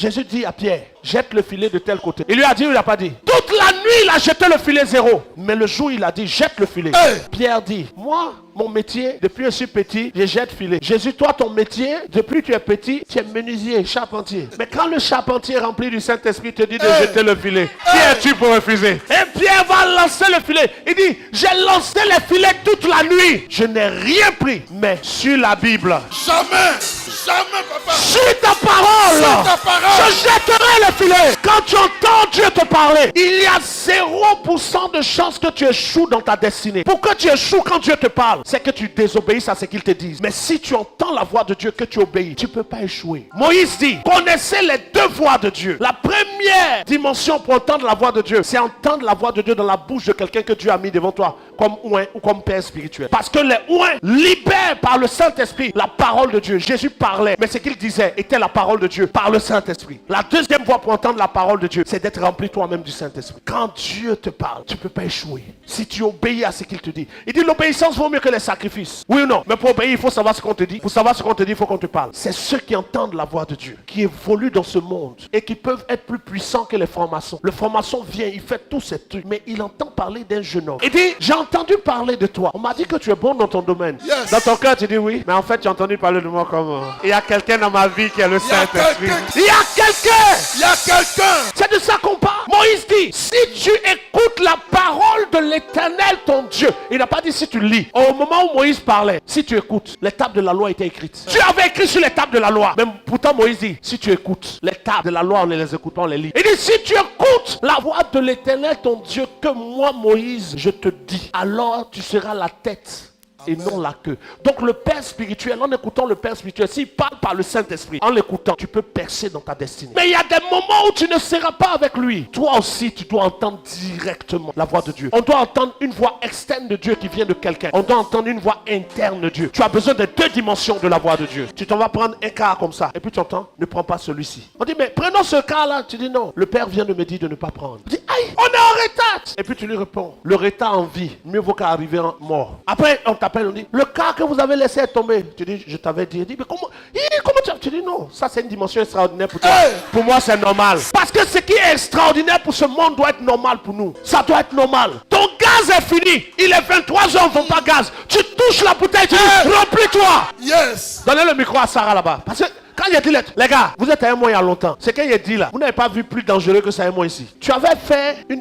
Jésus dit à Pierre, jette le filet de tel côté. Il lui a dit ou il n'a pas dit? Toute la nuit, il a jeté le filet zéro. Mais le jour, il a dit, jette le filet. Pierre dit, moi, mon métier, depuis que je suis petit, je jette filet. Jésus, toi, ton métier, depuis que tu es petit, tu es menuisier, charpentier. Mais quand le charpentier rempli du Saint-Esprit te dit de jeter le filet, qui es-tu pour refuser? Et Pierre va lancer le filet. Il dit, j'ai lancé les filets toute la nuit. Je n'ai rien pris. Mais sur la Bible, Jamais, papa. sur ta parole, je jetterai le filet. Quand tu entends Dieu te parler, il y a 0% de chance que tu échoues dans ta destinée. Pourquoi tu échoues quand Dieu te parle? C'est que tu désobéis à ce qu'il te dit. Mais si tu entends la voix de Dieu, que tu obéis, tu ne peux pas échouer. Moïse dit, connaissez les deux voix de Dieu. La première dimension pour entendre la voix de Dieu, c'est entendre la voix de Dieu dans la bouche de quelqu'un que Dieu a mis devant toi, comme ouin ou comme père spirituel. Parce que les ouins libèrent par le Saint-Esprit la parole de Dieu. Jésus parlait, mais ce qu'il disait était la parole de Dieu par le Saint-Esprit. La deuxième voie pour entendre la parole de Dieu, c'est d'être rempli toi-même du Saint-Esprit. Quand Dieu te parle, tu ne peux pas échouer. Si tu obéis à ce qu'il te dit. Il dit l'obéissance vaut mieux que les sacrifices. Oui ou non? Mais pour obéir, il faut savoir ce qu'on te dit. Pour savoir ce qu'on te dit, il faut qu'on te parle. C'est ceux qui entendent la voix de Dieu, qui évoluent dans ce monde et qui peuvent être plus puissants que les francs-maçons. Le franc-maçon vient, il fait tous ces trucs, mais il entend parler d'un jeune homme. Il dit, j'ai entendu parler de toi. On m'a dit que tu es bon dans ton domaine. Yes. Dans ton cœur, tu dis oui. Mais en fait, tu as entendu parler de moi comme... Il y a quelqu'un dans ma vie qui est le Saint-Esprit. Il y a quelqu'un. C'est de ça qu'on parle. Moïse dit, si tu écoutes la parole de l'Éternel, ton Dieu. Il n'a pas dit si tu lis. Au moment où Moïse parlait, si tu écoutes, les tables de la loi étaient écrites. Tu avais écrit sur les tables de la loi. Mais pourtant, Moïse dit, si tu écoutes, les tables de la loi, on ne les écoute pas, on les lit. Il dit, si tu écoutes la voix de l'Éternel, ton Dieu, que moi, Moïse, je te dis, alors tu seras la tête et non la queue. Donc le Père spirituel, en écoutant le Père spirituel, s'il parle par le Saint-Esprit, en l'écoutant, tu peux percer dans ta destinée. Mais il y a des moments où tu ne seras pas avec lui. Toi aussi, tu dois entendre directement la voix de Dieu. On doit entendre une voix externe de Dieu qui vient de quelqu'un. On doit entendre une voix interne de Dieu. Tu as besoin de deux dimensions de la voix de Dieu. Tu t'en vas prendre un quart comme ça. Et puis tu entends, ne prends pas celui-ci. On dit, mais prenons ce quart-là. Tu dis non. Le Père vient de me dire de ne pas prendre. Tu dis, aïe, on est en retard. Et puis tu lui réponds, le retard en vie, mieux vaut qu'à arriver en mort. Après, on t'appelle, on dit, le quart que vous avez laissé tomber. Tu dis, je t'avais dit. Il dit, mais comment tu dis non. Ça, c'est une dimension extraordinaire pour toi. Pour moi, c'est normal. Parce que ce qui est extraordinaire pour ce monde doit être normal pour nous. Ça doit être normal. Ton gaz est fini. Il est 23 heures, on ne veut pas gaz. Tu touches la bouteille, tu dis, remplis-toi. Yes. Donnez le micro à Sarah là-bas. Parce que quand il a dit, les gars, vous êtes à un mois il y a longtemps. C'est qu'il a dit là, vous n'avez pas vu plus dangereux que ça un mois ici.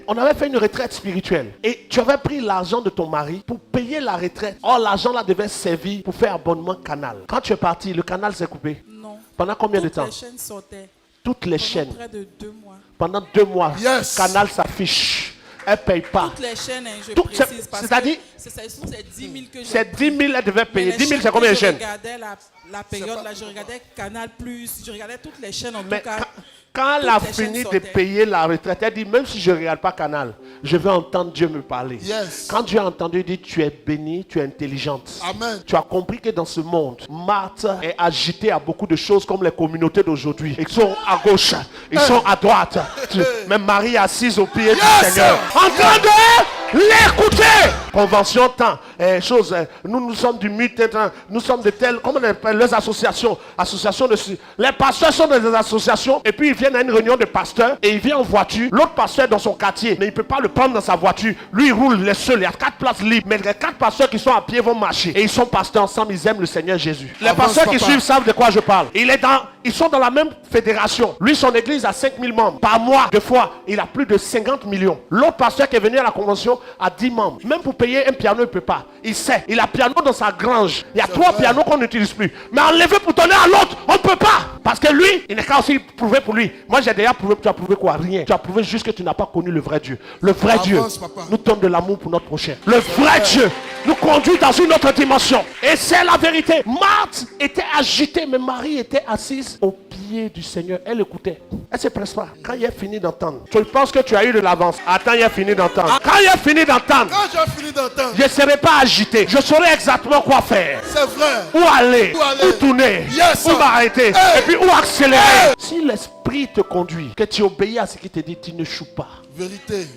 On avait fait une retraite spirituelle. Et tu avais pris l'argent de ton mari pour payer la retraite. Or, l'argent là devait servir pour faire abonnement canal. Quand tu es parti, le canal s'est coupé. Non. Pendant combien de temps? Toutes les chaînes sautaient. Toutes les Pendant chaînes. près de 2 mois. Pendant 2 mois. Yes. Canal s'affiche. Elle ne paye pas. Toutes les chaînes, je Tout, précise. C'est-à-dire, c'est 10 000 que j'ai. c'est 10 000, elle devait payer. Mais 10 000, c'est combien de chaînes? Je regardais la période là, je regardais Canal+, je regardais toutes les chaînes en Mais tout cas. quand elle a toutes les fini chaînes de sautaient. payer la retraite, elle dit, même si je ne regarde pas Canal, je vais entendre Dieu me parler. Yes. Quand Dieu a entendu, il dit, tu es bénie, tu es intelligente. Amen. Tu as compris que dans ce monde, Marthe est agitée à beaucoup de choses comme les communautés d'aujourd'hui. Ils sont à gauche, ils sont à droite. Même Marie est assise au pied du Seigneur. En train de l'écouter. Convention, temps, choses. Nous sommes du mythe, nous sommes de telles, comment on appelle les associations. Associations de... Les pasteurs sont dans des associations et puis ils viennent à une réunion de pasteurs et il vient en voiture. L'autre pasteur est dans son quartier, mais il ne peut pas le prendre dans sa voiture. Lui, il roule les seuls. Il y a 4 places libres. Mais les 4 pasteurs qui sont à pied vont marcher. Et ils sont pasteurs ensemble, ils aiment le Seigneur Jésus. Les pasteurs qui suivent savent de quoi je parle. Ils sont dans la même fédération. Lui, son église a 5 000 membres. Par mois, deux fois, il a plus de 50 millions. L'autre pasteur qui est venu à la convention a 10 membres. Même pour payer un piano, il ne peut pas. Il sait. Il a piano dans sa grange. Il y a 3 pianos qu'on n'utilise plus. Mais enlever pour donner à l'autre, on ne peut pas. Parce que lui, il n'est qu'à aussi prouver pour lui. Moi, j'ai déjà prouvé. Tu as prouvé quoi? Rien. Tu as prouvé juste que tu n'as pas connu le vrai Dieu. Le vrai Dieu nous donne de l'amour pour notre prochain. Le vrai Dieu nous conduit dans une autre dimension. Et c'est la vérité. Marthe était agitée, mais Marie était assise au pied du Seigneur. Elle écoutait. Elle ne se presse pas. Quand il a fini d'entendre, tu penses que tu as eu de l'avance. Attends, il a fini d'entendre. Quand il a fini d'entendre, je ne serai pas agité. Je saurai exactement quoi faire. C'est vrai. Où aller, où tourner, où m'arrêter, et puis où accélérer. Si l'esprit te conduit, que tu obéis à ce qu'il te dit, tu ne choues pas. Vérité.